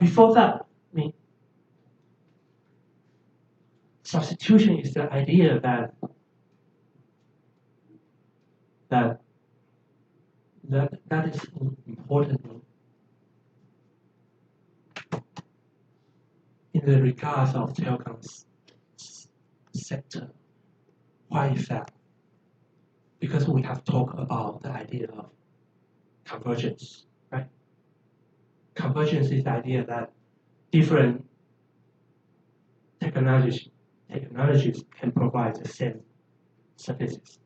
before that, I mean, substitution is the idea that is important in the regards of telecoms sector. Why is that? Because we have talked about the idea of convergence, right? Convergence is the idea that different technologies can provide the same services.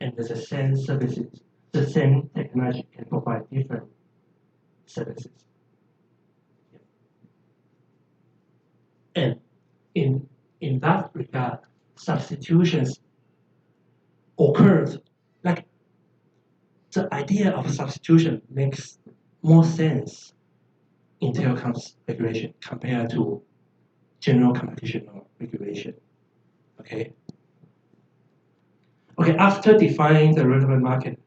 And the same services, the same technology can provide different services. And in that regard, substitutions occurs. Like the idea of substitution makes more sense in telecoms regulation compared to general competition regulation. Okay. Okay, after defining the relevant market,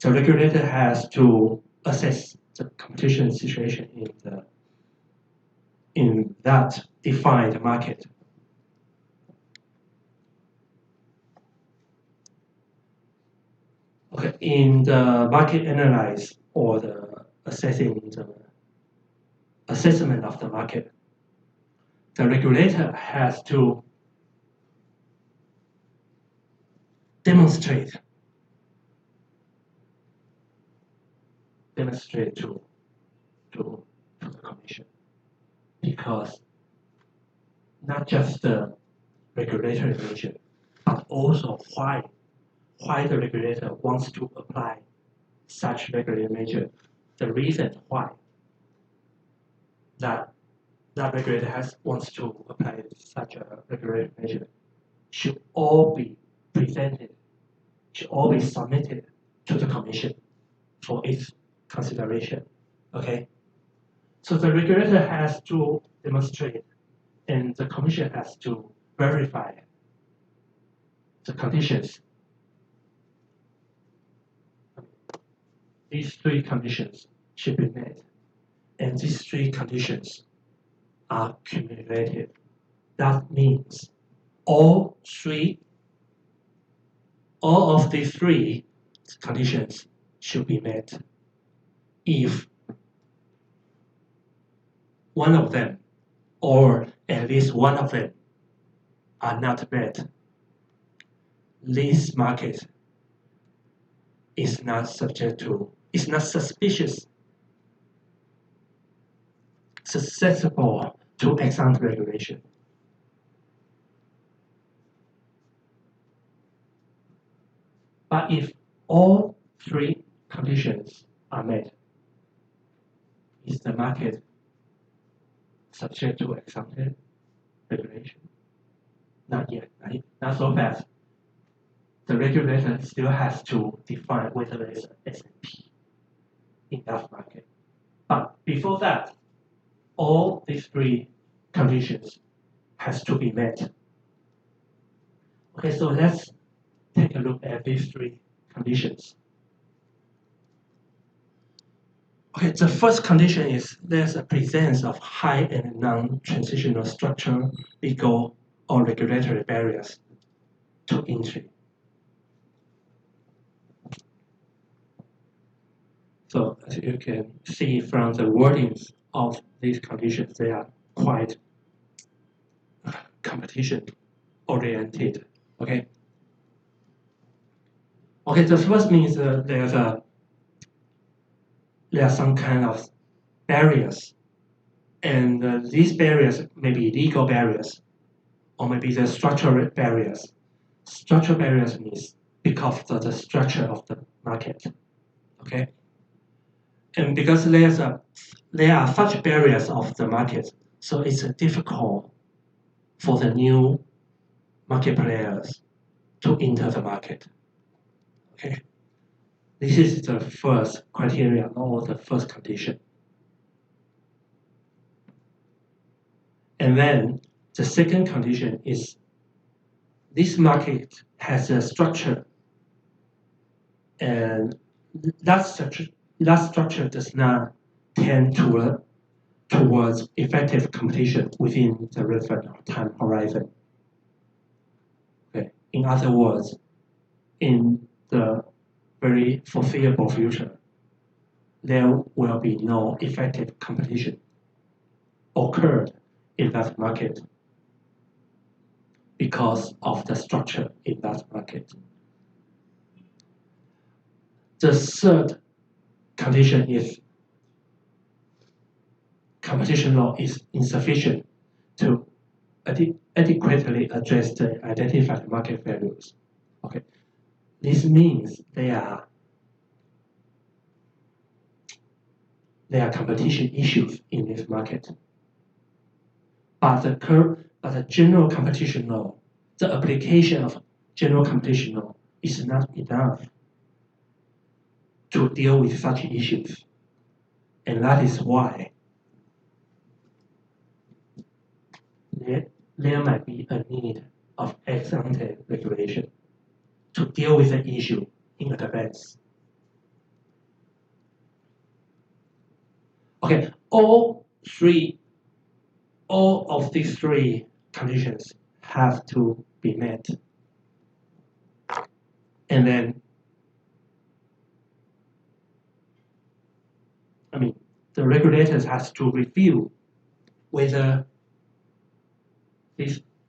the regulator has to assess the competition situation in that defined market. Okay, in the market analysis or the assessment of the market, the regulator has to demonstrate to the commission, because not just the regulatory measure, but also why the regulator wants to apply such regulatory measure, the reason why that regulator wants to apply such a regulatory measure should all be presented, should all be submitted to the commission for its consideration. Okay? So the regulator has to demonstrate and the commission has to verify the conditions. These three conditions should be met. And these three conditions are cumulative. That means all of these three conditions should be met. If one of them, or at least one of them, are not met, this market is not suspicious, susceptible to ex-ante regulation. But if all three conditions are met, is the market subject to ex-ante regulation? Not yet, right? Not so fast. The regulator still has to define whether there is an S&P in that market. But before that, all these three conditions has to be met. Okay, so let's take a look at these three conditions. Okay, the first condition is there's a presence of high and non-transitional structural, legal, or regulatory barriers to entry. So as you can see from the wordings of these conditions, they are quite competition oriented. Okay. Okay, the first means there are some kind of barriers, and these barriers may be legal barriers, or maybe the structural barriers. Structural barriers means because of the structure of the market. Okay. And because there are such barriers of the market, so it's difficult for the new market players to enter the market. Okay, this is the first criteria or the first condition. And then the second condition is this market has a structure, and that structure does not tend towards effective competition within the relevant time horizon. Okay. In other words, in the very foreseeable future, there will be no effective competition occurred in that market because of the structure in that market. The third condition is competition law is insufficient to adequately address the identified market values. Okay, this means there are competition issues in this market, but the general competition law, the application of general competition law is not enough to deal with such issues, and that is why there might be a need of ex-ante regulation to deal with the issue in advance. Okay, all of these three conditions have to be met. And then, the regulators has to review whether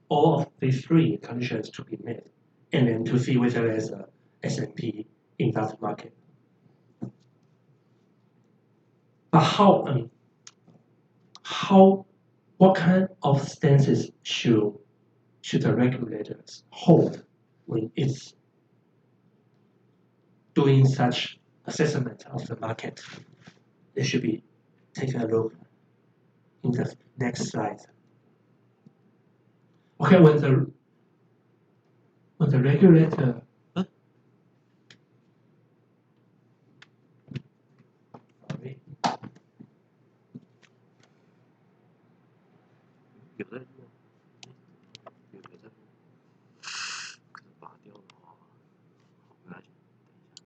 all of these three conditions to be met, and then to see whether there's a S&P in that market. But what kind of stances should the regulators hold when it's doing such assessment of the market? They should be taking a look in the next slide. Okay, when the regulator